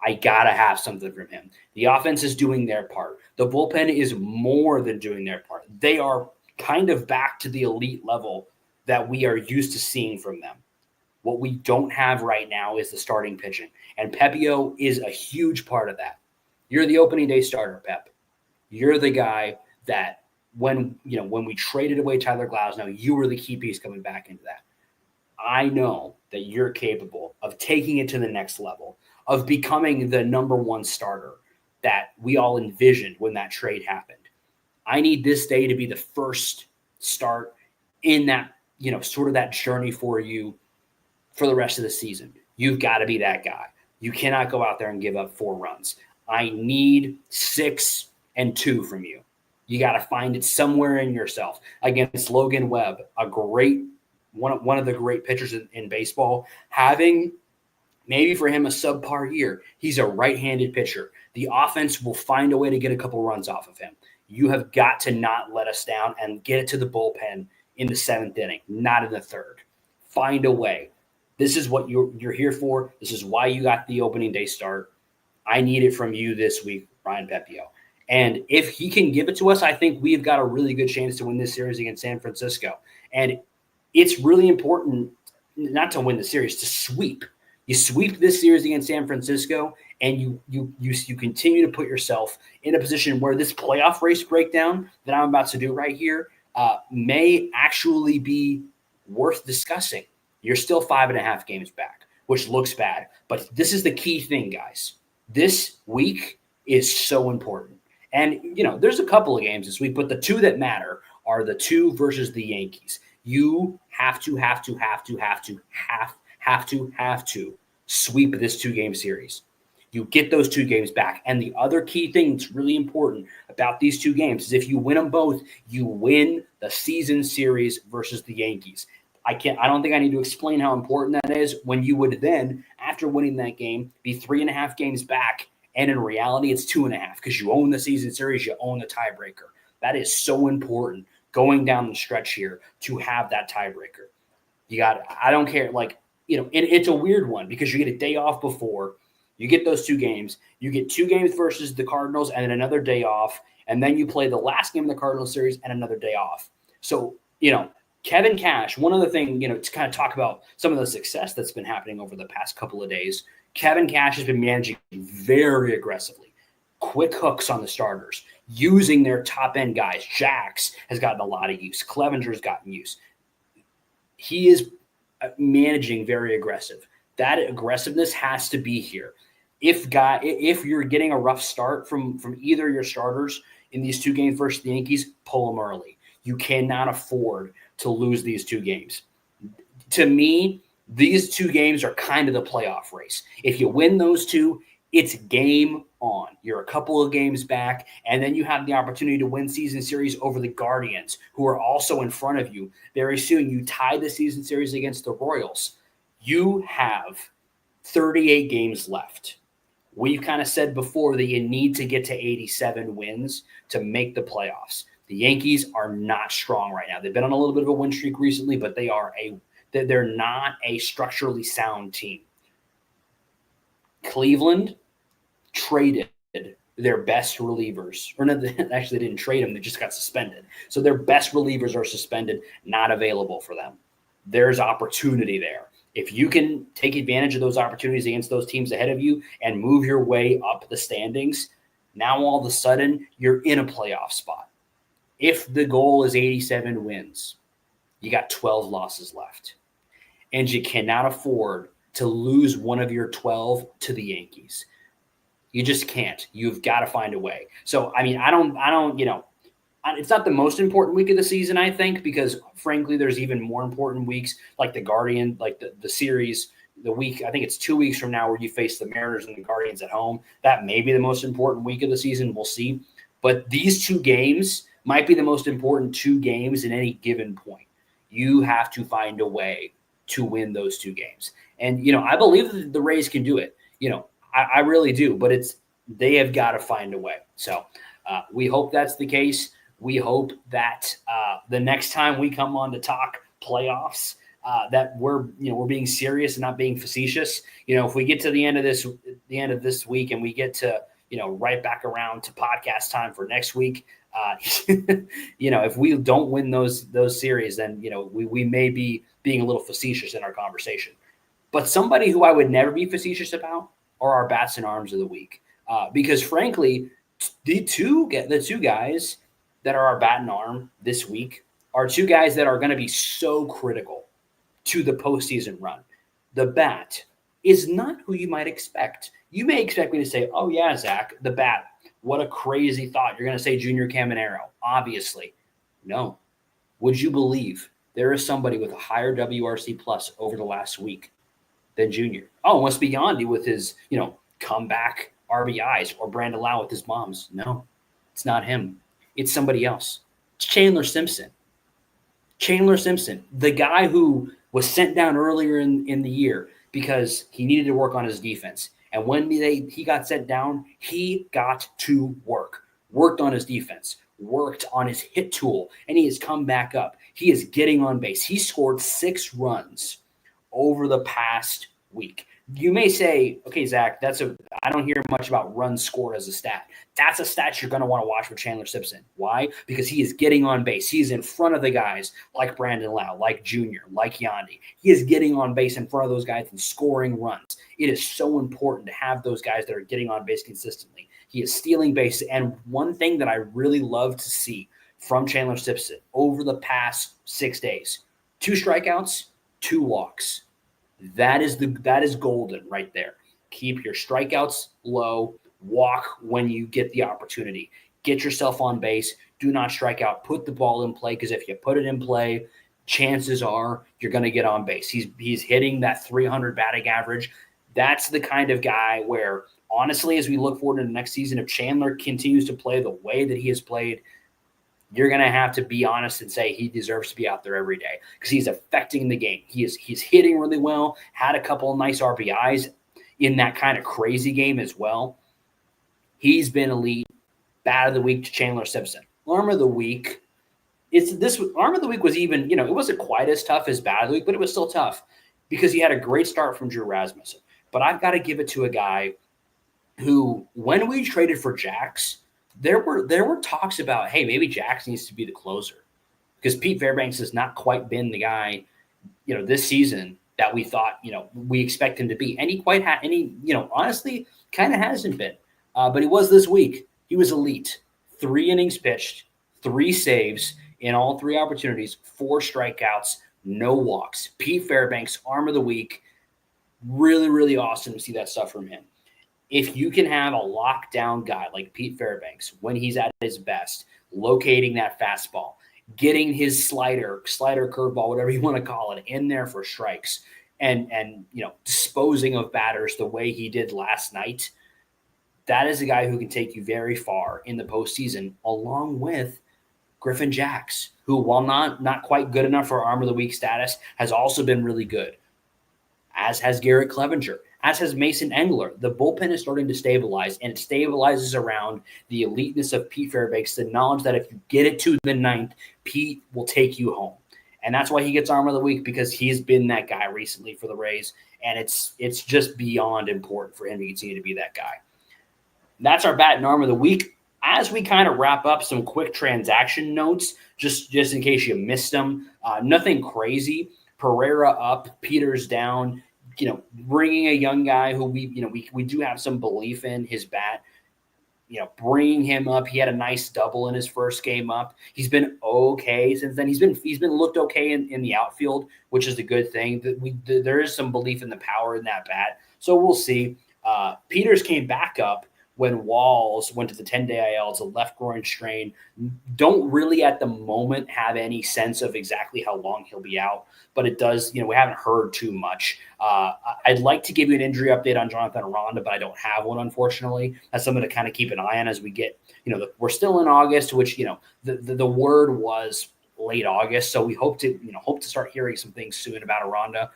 I got to have something from him. The offense is doing their part. The bullpen is more than doing their part. They are kind of back to the elite level that we are used to seeing from them. What we don't have right now is the starting pitching, and Pepio is a huge part of that. You're the opening day starter, Pep. You're the guy that when we traded away Tyler Glasnow, you were the key piece coming back into that. I know that you're capable of taking it to the next level, of becoming the number one starter that we all envisioned when that trade happened. I need this day to be the first start in that, sort of that journey for you for the rest of the season. You've got to be that guy. You cannot go out there and give up 4 runs. I need 6 and 2 from you. You got to find it somewhere in yourself. Against Logan Webb, a great one of the great pitchers in baseball, having maybe for him a subpar year. He's a right-handed pitcher. The offense will find a way to get a couple runs off of him. You have got to not let us down and get it to the bullpen in the 7th inning, not in the 3rd. Find a way. This is what you're here for. This is why you got the opening day start. I need it from you this week, Ryan Pepio. And if he can give it to us, I think we've got a really good chance to win this series against San Francisco. And it's really important not to win the series, to sweep. You sweep this series against San Francisco, and you continue to put yourself in a position where this playoff race breakdown that I'm about to do right here may actually be worth discussing. You're still 5.5 games back, which looks bad. But this is the key thing, guys. This week is so important. And, there's a couple of games this week, but the 2 that matter are the 2 versus the Yankees. You have to sweep this 2-game series. You get those 2 games back. And the other key thing that's really important about these 2 games is if you win them both, you win the season series versus the Yankees. I don't think I need to explain how important that is when you would then, after winning that game, be 3.5 games back. And in reality, it's 2.5 because you own the season series, you own the tiebreaker. That is so important going down the stretch here to have that tiebreaker. I don't care. It's a weird one because you get a day off before. You get those 2 games. You get 2 games versus the Cardinals and then another day off. And then you play the last game of the Cardinals series and another day off. So, Kevin Cash, one other thing, to kind of talk about some of the success that's been happening over the past couple of days, Kevin Cash has been managing very aggressively. Quick hooks on the starters, using their top-end guys. Jax has gotten a lot of use. Clevenger's gotten use. He is managing very aggressive. That aggressiveness has to be here. If you're getting a rough start from either of your starters in these 2 games versus the Yankees, pull them early. You cannot afford to lose these 2 games. To me, these 2 games are kind of the playoff race. If you win those 2, it's game on. You're a couple of games back, and then you have the opportunity to win season series over the Guardians, who are also in front of you. Very soon, you tie the season series against the Royals. You have 38 games left. We've kind of said before that you need to get to 87 wins to make the playoffs. The Yankees are not strong right now. They've been on a little bit of a win streak recently, but they're not a structurally sound team. Cleveland traded their best relievers. Or no, actually, they didn't trade them. They just got suspended. So their best relievers are suspended, not available for them. There's opportunity there. If you can take advantage of those opportunities against those teams ahead of you and move your way up the standings, now all of a sudden you're in a playoff spot. If the goal is 87 wins, you got 12 losses left. And you cannot afford to lose one of your 12 to the Yankees. You just can't. You've got to find a way. So, I don't, it's not the most important week of the season, I think, because frankly, there's even more important weeks like the Guardian, like the series the week, I think it's 2 weeks from now, where you face the Mariners and the Guardians at home. That may be the most important week of the season. We'll see. But these 2 games might be the most important 2 games in any given point. You have to find a way to win those 2 games. And, I believe that the Rays can do it. I really do, but they have got to find a way. So we hope that's the case. We hope that the next time we come on to talk playoffs, that we're being serious and not being facetious. If we get to the end of this week and we get to, right back around to podcast time for next week, if we don't win those series, then, we may be being a little facetious in our conversation. But somebody who I would never be facetious about are our bats and arms of the week. Because frankly, the two guys that are our bat and arm this week are 2 guys that are going to be so critical to the postseason run. The bat is not who you might expect. You may expect me to say, oh yeah, Zach, the bat, what a crazy thought. You're going to say Junior Caminero. Obviously. No. Would you believe there is somebody with a higher WRC plus over the last week than Junior? Oh, it must be Yandy with his, comeback RBIs, or Brandon Lau with his bombs. No, it's not him. It's somebody else. It's Chandler Simpson. Chandler Simpson, the guy who was sent down earlier in the year because he needed to work on his defense. And when he got sent down, he got to worked on his defense, worked on his hit tool, and he has come back up. He is getting on base. He scored 6 runs over the past week. You may say, okay, Zach, I don't hear much about runs scored as a stat. That's a stat you're going to want to watch with Chandler Simpson. Why? Because he is getting on base. He's in front of the guys like Brandon Lau, like Junior, like Yandy. He is getting on base in front of those guys and scoring runs. It is so important to have those guys that are getting on base consistently. He is stealing bases. And one thing that I really love to see from Chandler Simpson over the past 6 days, 2 strikeouts, 2 walks. That is golden right there. Keep your strikeouts low. Walk when you get the opportunity. Get yourself on base. Do not strike out. Put the ball in play, because if you put it in play, chances are you're going to get on base. He's hitting that 300 batting average. That's the kind of guy where, honestly, as we look forward to the next season, if Chandler continues to play the way that he has played, you're going to have to be honest and say he deserves to be out there every day, because he's affecting the game. He's hitting really well, had a couple of nice RBIs in that kind of crazy game as well. He's been elite. Bat of the week to Chandler Simpson. Arm of the week. Arm of the week was even, it wasn't quite as tough as bat of the week, but it was still tough because he had a great start from Drew Rasmussen. But I've got to give it to a guy who, when we traded for Jax, there were talks about, hey, maybe Jax needs to be the closer, because Pete Fairbanks has not quite been the guy, this season that we thought, we expect him to be. And he honestly kind of hasn't been. But he was this week. He was elite. 3 innings pitched, 3 saves in all 3 opportunities, 4 strikeouts, no walks. Pete Fairbanks, arm of the week. Really, really awesome to see that stuff from him. If you can have a lockdown guy like Pete Fairbanks when he's at his best, locating that fastball, getting his slider, curveball, whatever you want to call it, in there for strikes, and disposing of batters the way he did last night, that is a guy who can take you very far in the postseason, along with Griffin Jax, who, while not quite good enough for Arm of the Week status, has also been really good, as has Garrett Clevenger, as has Mason Engler. The bullpen is starting to stabilize, and it stabilizes around the eliteness of Pete Fairbanks, the knowledge that if you get it to the 9th, Pete will take you home. And that's why he gets Arm of the Week, because he's been that guy recently for the Rays, and it's just beyond important for him to continue to be that guy. That's our bat and arm of the week. As we kind of wrap up, some quick transaction notes, just in case you missed them. Nothing crazy. Pereira up, Peters down. Bringing a young guy who we do have some belief in his bat. Bringing him up. He had a nice double in his first game up. He's been okay since then. He's been looked okay in the outfield, which is a good thing. There is some belief in the power in that bat, so we'll see. Peters came back up when Walls went to the 10-day IL. It's a left groin strain. Don't really at the moment have any sense of exactly how long he'll be out, but it does, we haven't heard too much. I'd like to give you an injury update on Jonathan Aranda, but I don't have one, unfortunately. That's something to kind of keep an eye on as we get, we're still in August, which, the word was late August. So we hope to start hearing some things soon about Aranda.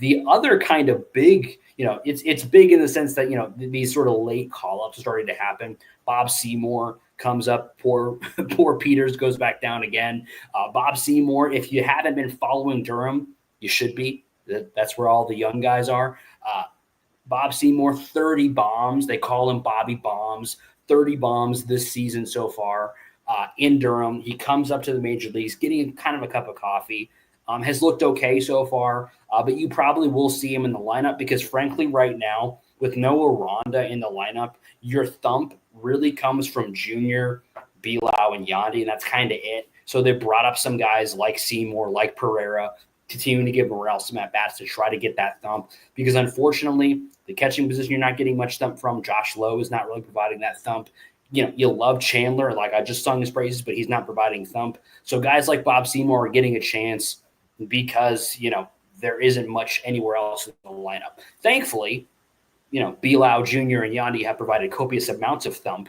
The other kind of big, it's big in the sense that, these sort of late call-ups are starting to happen. Bob Seymour comes up. Poor Peters goes back down again. Bob Seymour, if you haven't been following Durham, you should be. That's where all the young guys are. Bob Seymour, 30 bombs. They call him Bobby Bombs. 30 bombs this season so far in Durham. He comes up to the major leagues, getting kind of a cup of coffee. Has looked okay so far, but you probably will see him in the lineup because, frankly, right now, with no Aranda in the lineup, your thump really comes from Junior, Bilal, and Yandy, and that's kind of it. So they brought up some guys like Seymour, like Pereira, continuing to give Morel some at-bats to try to get that thump because, unfortunately, the catching position you're not getting much thump from. Josh Lowe is not really providing that thump. You love Chandler, like I just sung his praises, but he's not providing thump. So guys like Bob Seymour are getting a chance because, there isn't much anywhere else in the lineup. Thankfully, Bilal Jr. and Yandy have provided copious amounts of thump,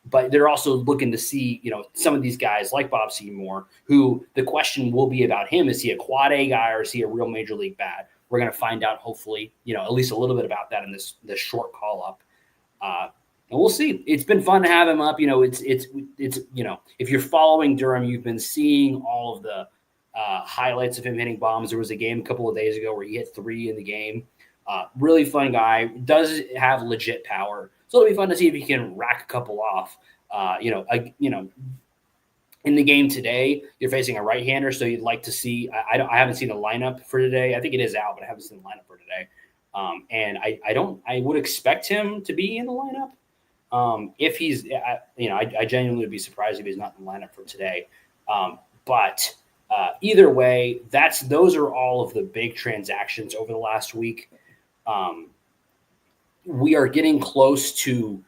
but they're also looking to see, some of these guys like Bob Seymour, who the question will be about him. Is he a quad A guy or is he a real major league bat? We're going to find out, hopefully, at least a little bit about that in this short call-up. And we'll see. It's been fun to have him up. It's if you're following Durham, you've been seeing all of the highlights of him hitting bombs. There was a game a couple of days ago where he hit 3 in the game. Really fun guy. Does have legit power. So it'll be fun to see if he can rack a couple off. In the game today, you're facing a right-hander, so you'd like to see. I haven't seen the lineup for today. I think it is out, but I haven't seen the lineup for today. And I would expect him to be in the lineup. If he's, I genuinely would be surprised if he's not in the lineup for today. But either way, those are all of the big transactions over the last week. We are getting close to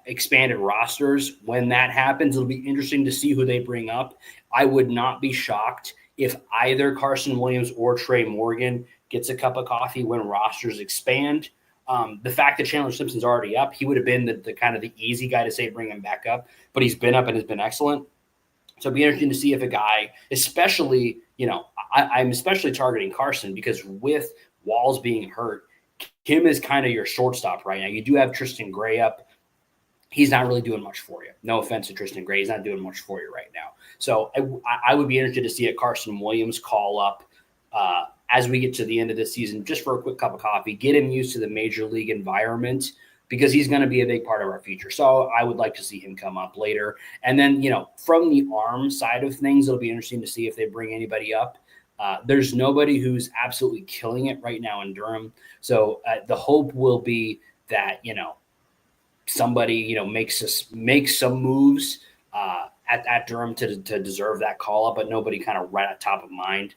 expanded rosters. When that happens, it'll be interesting to see who they bring up. I would not be shocked if either Carson Williams or Trey Morgan gets a cup of coffee when rosters expand. The fact that Chandler Simpson's already up, he would have been the kind of the easy guy to say bring him back up, but he's been up and has been excellent. So it'd be interesting to see if a guy, especially, I'm especially targeting Carson because with Walls being hurt, Kim is kind of your shortstop right now. You do have Tristan Gray up. He's not really doing much for you. No offense to Tristan Gray. He's not doing much for you right now. So I would be interested to see a Carson Williams call up as we get to the end of this season, just for a quick cup of coffee, get him used to the major league environment because he's going to be a big part of our future. So I would like to see him come up later. And then, from the arm side of things, it'll be interesting to see if they bring anybody up. There's nobody who's absolutely killing it right now in Durham. So the hope will be that, somebody, makes some moves at Durham to deserve that call up, but nobody kind of right at top of mind.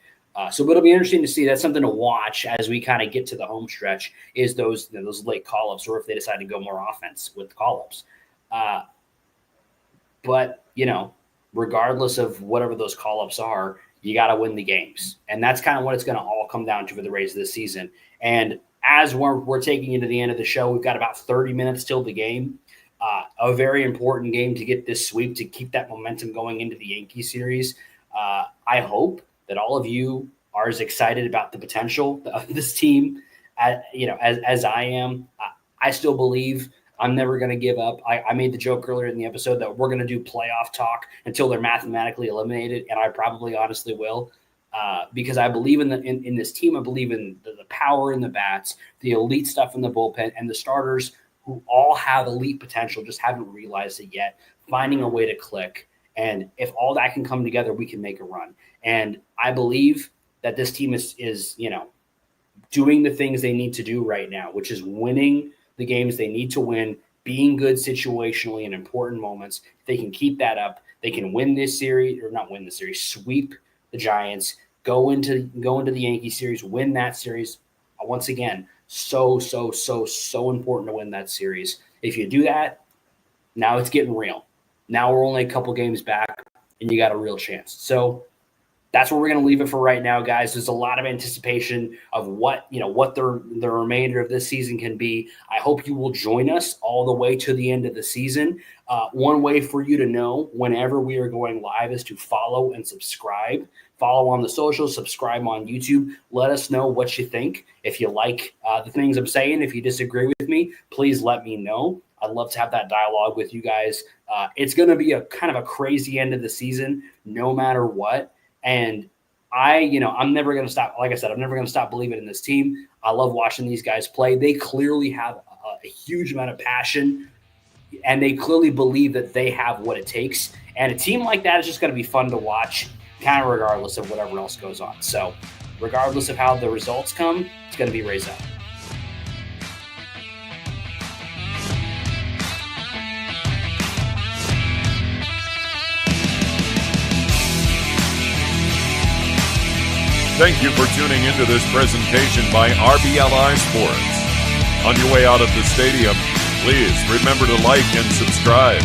So it'll be interesting to see. That's something to watch as we kind of get to the home stretch is those late call-ups or if they decide to go more offense with call-ups. But, regardless of whatever those call-ups are, you got to win the games. And that's kind of what it's going to all come down to for the Rays this season. And as we're taking into the end of the show, we've got about 30 minutes till the game. A very important game to get this sweep, to keep that momentum going into the Yankee series. I hope that all of you are as excited about the potential of this team as I am. I still believe I'm never going to give up. I made the joke earlier in the episode that we're going to do playoff talk until they're mathematically eliminated, and I probably honestly will. Because I believe in this team. I believe in the power in the bats, the elite stuff in the bullpen, and the starters who all have elite potential, just haven't realized it yet, finding a way to click. And if all that can come together, we can make a run. And I believe that this team is doing the things they need to do right now, which is winning the games they need to win, being good situationally in important moments. If they can keep that up, they can win this series, or not win the series, sweep the Giants, go into the Yankee series, win that series. Once again, So important to win that series. If you do that, now it's getting real. Now we're only a couple games back, and you got a real chance. So that's where we're going to leave it for right now, guys. There's a lot of anticipation of what the remainder of this season can be. I hope you will join us all the way to the end of the season. One way for you to know whenever we are going live is to follow and subscribe. Follow on the socials, subscribe on YouTube. Let us know what you think. If you like the things I'm saying, if you disagree with me, please let me know. I'd love to have that dialogue with you guys. It's going to be a kind of a crazy end of the season, no matter what. And I'm never going to stop. Like I said, I'm never going to stop believing in this team. I love watching these guys play. They clearly have a huge amount of passion, and they clearly believe that they have what it takes. And a team like that is just going to be fun to watch, kind of regardless of whatever else goes on. So regardless of how the results come, it's going to be raised up. Thank you for tuning into this presentation by RBLR Sports. On your way out of the stadium, please remember to like and subscribe.